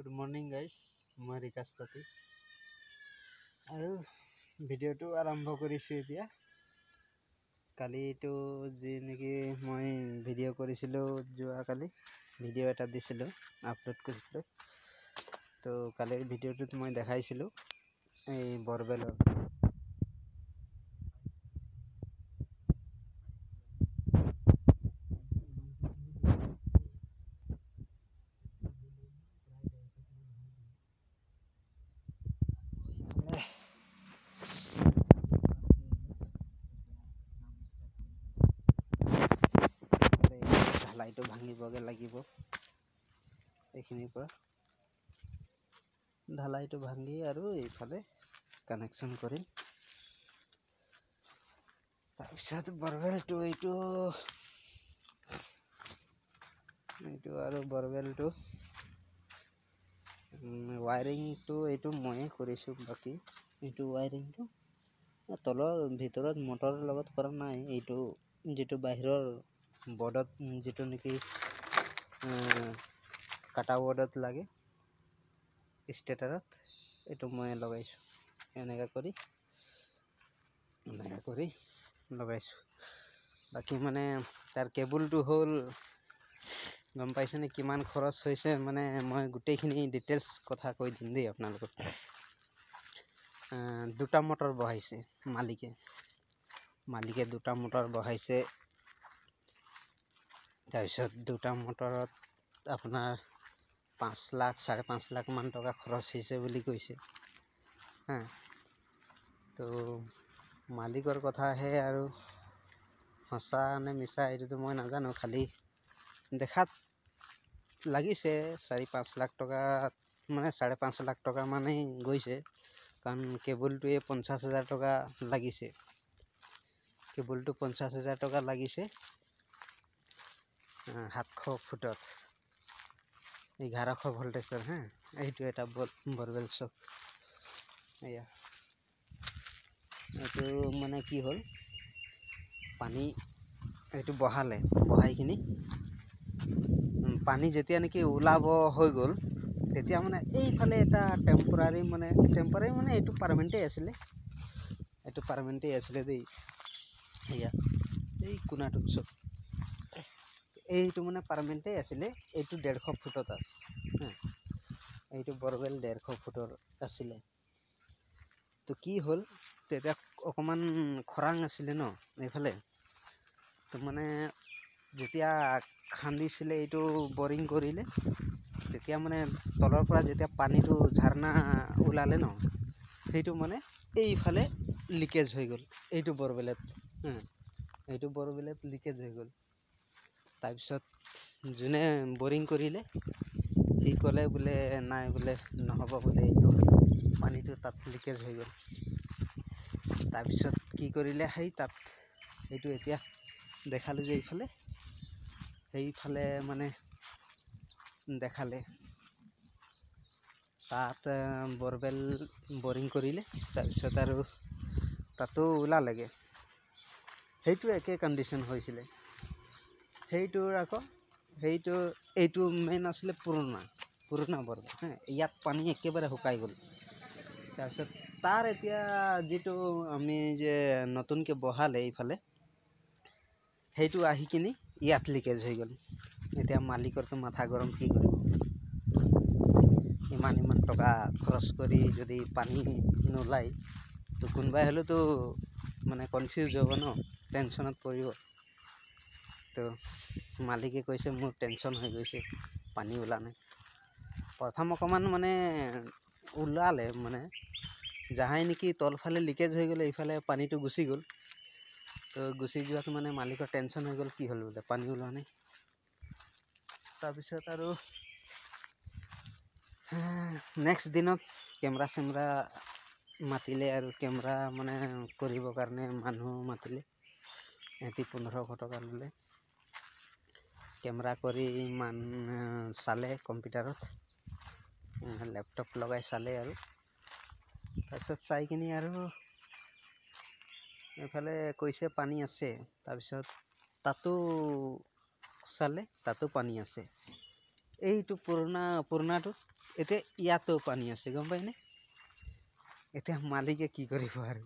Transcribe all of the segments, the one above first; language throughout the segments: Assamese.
Good morning guys, মই ৰিকাশ তাঁতী আৰু ভিডিঅ'টো আৰম্ভ কৰিছোঁ এতিয়া। কালিটো যি নেকি মই ভিডিঅ' কৰিছিলোঁ, যোৱাকালি ভিডিঅ' এটা দিছিলোঁ, আপলোড কৰিছিলোঁ। তো কালিৰ ভিডিঅ'টোত মই দেখাইছিলোঁ এই বৰবেলৰ ঢালাইটো ভাঙিবগে লাগিব। এইখিনিৰ পৰা ঢালাইটো ভাঙি আৰু এইফালে কানেকশ্যন কৰিম। তাৰপিছত বৰবেলটো এইটো আৰু বৰবেলটো ৱাইৰিংটো এইটো ময়ে কৰিছোঁ। বাকী এইটো ৱাইৰিংটো তলৰ ভিতৰত মটৰৰ লগত কৰা নাই। এইটো যিটো বাহিৰৰ বৰ্ডত যিটো নেকি কাটা বৰ্ডত লাগে ষ্টেটাৰত, এইটো মই লগাইছোঁ। এনেকা কৰি লগাইছোঁ। বাকী মানে তাৰ কেবুলটো হ'ল, গম পাইছেনে কিমান খৰচ হৈছে? মানে মই গোটেইখিনি ডিটেইলছ কথা কৈ দিম দেই আপোনালোকক। দুটা মটৰ বহাইছে মালিকে দুটা মটৰ বহাইছে। তাৰপিছত দুটা মটৰত আপোনাৰ 5 লাখ 5.5 লাখ মান টকা খৰচ হৈছে বুলি কৈছে। তো মালিকৰ কথাহে, আৰু সঁচা নে মিছা এইটোতো মই নাজানো। খালি দেখাত লাগিছে 4-5 লাখ টকা, মানে 5.5 লাখ টকা মানেই গৈছে। কাৰণ কেবুলটোৱে 50,000 টকা লাগিছে। কেবুলটো 50,000 টকা লাগিছে। 700 ফুটত 1100 ভল্টেজৰ। এইটো এটা বৰবেল চক। এয়া এইটো মানে কি হ'ল, পানী এইটো বহাই কিনি পানী যেতিয়া নেকি ওলাব হৈ গ'ল, তেতিয়া মানে এইফালে এটা টেম্পৰাৰী মানে এইটো পাৰ্মানেণ্টেই আছিলে দেই। এয়া এই কোণাটোত চব এইটো মানে পাৰ্মানেণ্টেই আছিলে। এইটো 150 ফুটত আছে। এইটো বৰবেল 150 ফুটৰ আছিলে। তো কি হ'ল, তেতিয়া অকণমান খৰাং আছিলে ন এইফালে। তো মানে যেতিয়া খান্দিছিলে, এইটো বৰিং কৰিলে, তেতিয়া মানে তলৰ পৰা যেতিয়া পানীটো ঝাৰণা ওলালে ন, সেইটো মানে এইফালে লিকেজ হৈ গ'ল। এইটো বৰবেলত লিকেজ হৈ গ'ল। তাৰপিছত যোনে বৰিং কৰিলে সি ক'লে বোলে নাই, বোলে নহ'ব বোলে, এইটো পানীটো তাত লিকেজ হৈ গ'ল। তাৰপিছত কি কৰিলে, এইটো এতিয়া দেখালোঁ যে সেইফালে মানে দেখালে, তাত বৰবেল বৰিং কৰিলে। তাৰপিছত আৰু তাতো ওলালেগে। সেইটো একে কণ্ডিশ্যন হৈছিলে। এইটো মেইন আছিলে পুৰণা বৰবেল। ইয়াত পানী একেবাৰে শুকাই গ'ল। তাৰপিছত তাৰ এতিয়া যিটো আমি যে নতুনকৈ বহালে এইফালে, সেইটো আহি কিনি ইয়াত লিকেজ হৈ গ'ল। এতিয়া মালিকৰতো মাথা গৰম, কি কৰিব? ইমান টকা খৰচ কৰি যদি পানী নোলায়, তো কোনোবাই হ'লেওতো মানে কনফিউজ হ'ব ন, টেনশ্যনত পৰিব। তো মালিকে কৈছে মোৰ টেনশ্যন হৈ গৈছে, পানী ওলা নাই। প্ৰথম অকণমান মানে ওলালে, মানে যাহাই নেকি তলফালে লিকেজ হৈ গ'লে, এইফালে পানীটো গুচি গ'ল। তো গুচি যোৱাত মানে মালিকৰ টেনশ্যন হৈ গ'ল, কি হ'ল বোলে পানী ওলোৱা নাই। তাৰপিছত আৰু নেক্সট দিনত কেমেৰা মাতিলে, আৰু কেমেৰা মানে কৰিবৰ কাৰণে মানুহ মাতিলে। সিহঁতি 1500 টকা ল'লে। কেমেৰা কৰি চালে কম্পিউটাৰত, লেপটপ লগাই চালে। আৰু তাৰপিছত চাই কিনি আৰু এইফালে কৈছে পানী আছে। তাৰপিছত তাতো চালে, তাতো পানী আছে। এইটো পুৰণাটো এতিয়া ইয়াতো পানী আছে গম পাইনে এতিয়া মালিকে কি কৰিব আৰু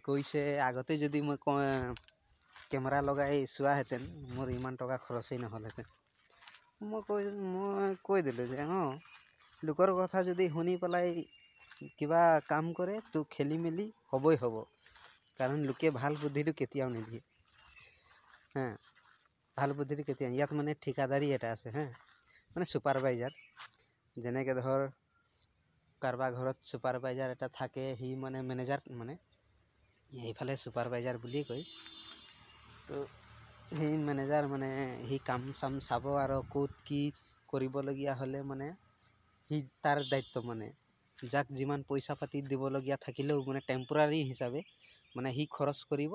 কৈছে আগতে যদি মই কেমেৰা লগাই চোৱাহেঁতেন মোৰ ইমান টকা খৰচেই নহ'লহেঁতেন মই কৈ দিলোঁ যে লোকৰ কথা যদি শুনি পেলাই কিবা কাম কৰে তো খেলি মেলি হ'বই হ'ব কাৰণ লোকে ভাল বুদ্ধিটো কেতিয়াও নিদিয়ে হা ভাল বুদ্ধিটো কেতিয়া ইয়াত মানে ঠিকাদাৰী এটা আছে হা মানে ছুপাৰভাইজাৰ যেনেকৈ ধৰ কাৰোবাৰ ঘৰত ছুপাৰভাইজাৰ এটা থাকে সি মানে মেনেজাৰ মানে এইফালে ছুপাৰভাইজাৰ বুলিয়ে কয় তো সেই মেনেজাৰ মানে সি কাম চাম চাব আৰু ক'ত কি কৰিবলগীয়া হ'লে মানে সি তাৰ দায়িত্ব মানে যাক যিমান পইচা পাতি দিবলগীয়া থাকিলেও মানে টেম্পৰাৰী হিচাপে মানে সি খৰচ কৰিব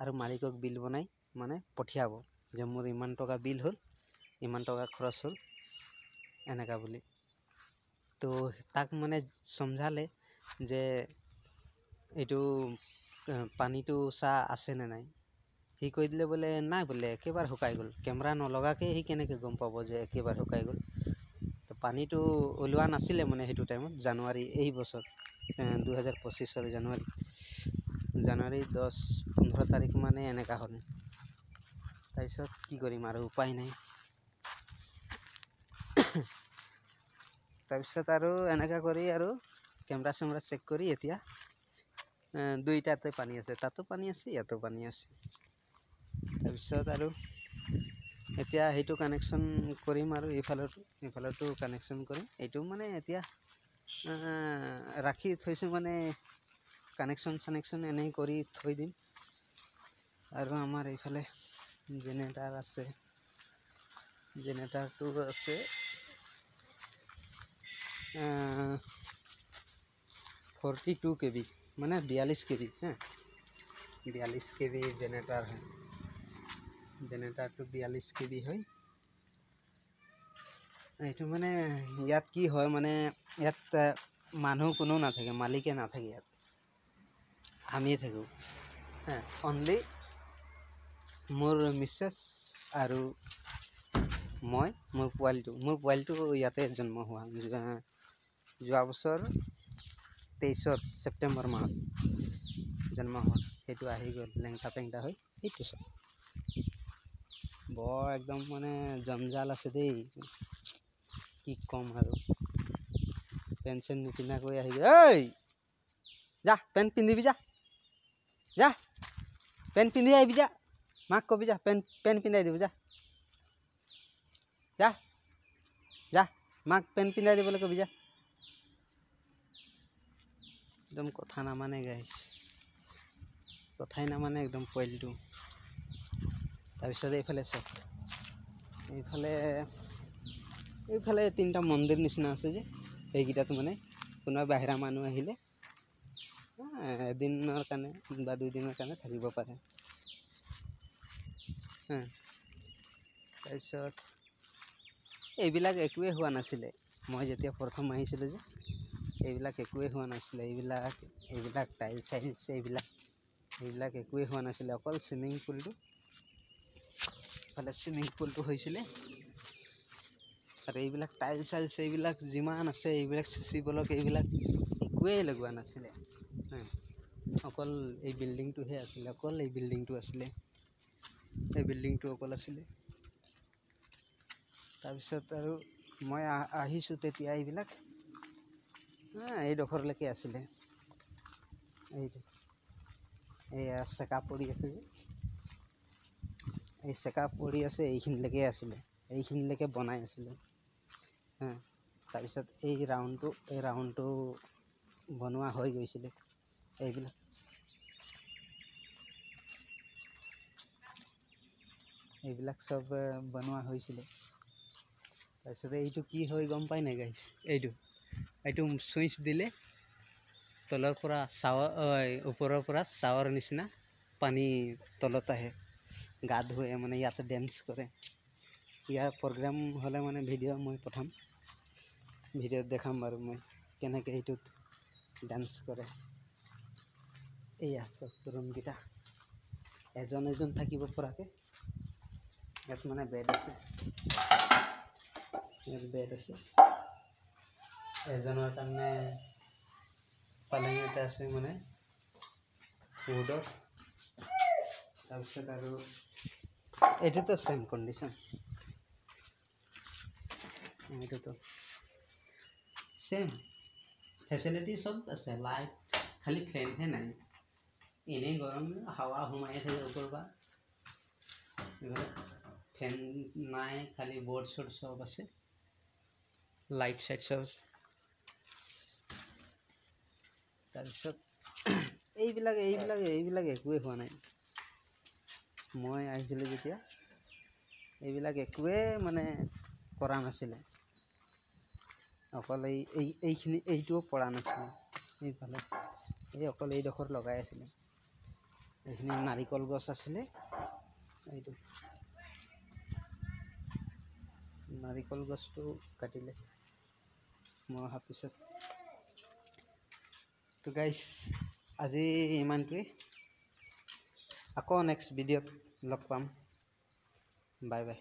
আৰু মালিকক বিল বনাই মানে পঠিয়াব যে মোৰ ইমান টকা বিল হ'ল ইমান টকা খৰচ হ'ল এনেকা বুলি তো তাক মানে সমঝালে যে এইটো পানীটো চাহ আছেনে নাই সি কৈ দিলে বোলে নাই বোলে একেবাৰে শুকাই গ'ল কেমেৰা নলগাকৈ সি কেনেকৈ গম পাব যে একেবাৰে শুকাই গ'ল তো পানীটো ওলোৱা নাছিলে মানে সেইটো টাইমত জানুৱাৰী এই বছৰ 2025 জানুৱাৰী 10-15 তাৰিখ মানে এনেকা হ'ল তাৰপিছত কি কৰিম আৰু উপায় নাই তাৰপিছত আৰু এনেকা কৰি আৰু কেমেৰা চেমেৰা চেক কৰি এতিয়া দুইটাতে পানী আছে তাতো পানী আছে ইয়াতো পানী আছে তাৰপিছত আৰু এতিয়া সেইটো কানেকশ্যন কৰিম আৰু এইফালতো কানেকশ্যন কৰিম এইটো মানে এতিয়া ৰাখি থৈছোঁ মানে কানেকশ্যন চানেকশ্যন এনেই কৰি থৈ দিম আৰু আমাৰ এইফালে জেনেৰেটাৰ আছে জেনেৰেটাৰটো আছে 42 kV মানে 42 kV হা 42 kV জেনেৰেটাৰ হয় জেনেৰেটাৰটো 42 kV হয় এইটো মানে ইয়াত কি হয় মানে ইয়াত মানুহ কোনো নাথাকে মালিকে নাথাকে ইয়াত আমিয়ে থাকোঁ হা অনলি মোৰ মিছেছ আৰু মই মোৰ পোৱালিটো ইয়াতে জন্ম হোৱা যোৱা বছৰ 23 ছেপ্টেম্বৰ মাহত জন্ম হোৱা সেইটো আহি গ'ল লেংটা পেংটা হৈ সেইটো চব বৰ একদম মানে জঞ্জাল আছে দেই কি ক'ম আৰু পেঞ্চন নিপিন্ধাকৈ আহি গ'ল ঐ যা পেণ্ট পিন্ধিবি যা পেণ্ট পিন্ধি আহিবি যা মাক কবি যা পেণ্ট পিন্ধাই দিব যা মাক পেণ্ট পিন্ধাই দিবলৈ কবি যা একদম কথা নামানে গাইছ কথাই নামানে একদম পোৱালিটো তাৰপিছত এইফালে চব এইফালে 3টা মন্দিৰ নিচিনা আছে যে এইকেইটাত মানে কোনোবা বাহিৰা মানুহ আহিলে এদিনৰ কাৰণে বা 2 দিনৰ কাৰণে থাকিব পাৰে তাৰপিছত এইবিলাক একোৱেই হোৱা নাছিলে মই যেতিয়া প্ৰথম আহিছিলোঁ যে এইবিলাক একোৱেই হোৱা নাছিলে এইবিলাক টাইলছ এইবিলাক একোৱেই হোৱা নাছিলে অকল চুইমিং পুলটো হৈছিলে আৰু এইবিলাক টাইলছ এইবিলাক যিমান আছে এইবিলাক চিচি ব্লক এইবিলাক একোৱেই লগোৱা নাছিলে অকল এই বিল্ডিংটোহে আছিলে এই বিল্ডিংটো অকল আছিলে তাৰপিছত আৰু মই আহিছোঁ তেতিয়া এইবিলাক এইডোখৰলৈকে আছিলে এইয়া চেকা পৰি আছে যে এই চেকা পৰি আছে এইখিনিলৈকে আছিলে এইখিনিলৈকে বনাই আছিলে তাৰপিছত এই ৰাউণ্ডটো বনোৱা হৈ গৈছিলে এইবিলাক চব বনোৱা হৈছিলে তাৰপিছত এইটো কি হয় গম পাই নাই গাইছ এইটো চুইচ দিলে তলৰ পৰা ওপৰৰ পৰা চাৱাৰ নিচিনা পানী তলত আহে গা ধুৱে মানে ইয়াতে ডেন্স কৰে ইয়াৰ প্ৰগ্ৰাম হ'লে মানে ভিডিঅ' মই পঠাম ভিডিঅ'ত দেখাম বাৰু মই কেনেকৈ এইটোত ডান্স কৰে এইয়া চব ৰুমকেইটা এজন থাকিব পৰাকৈ ইয়াত মানে বেড আছে এজনৰ কাৰণে পালেং এটা আছে মানে উডৰ তাৰপিছত আৰু এইটোতো সেম কন্ডিশন এইটোতো সেম ফেসিলিটি সব আছে লাইট খালি ফ্যানহে নাই এনেই গৰম হাৱা সোমাই থাকে ওপৰৰ পৰা ফেন নাই খালি বোৰ্ড শোৰ্ড সব আছে লাইট সাইট সব আছে তাৰপিছত এইবিলাক একোৱে হোৱা নাই মই আহিছিলোঁ যেতিয়া এইবিলাক একোৱে মানে কৰা নাছিলে অকল এইখিনি এইটোও পৰা নাছিলে এইফালে এই অকল এইডোখৰ লগাই আছিলে এইখিনি নাৰিকল গছ আছিলে এইটো নাৰিকল গছটো কাটিলে মই অহাৰ পিছত তো গাইজ আজি ইমানটোৱে আকৌ নেক্সট ভিডিঅ'ত লগ পাম বাই বাই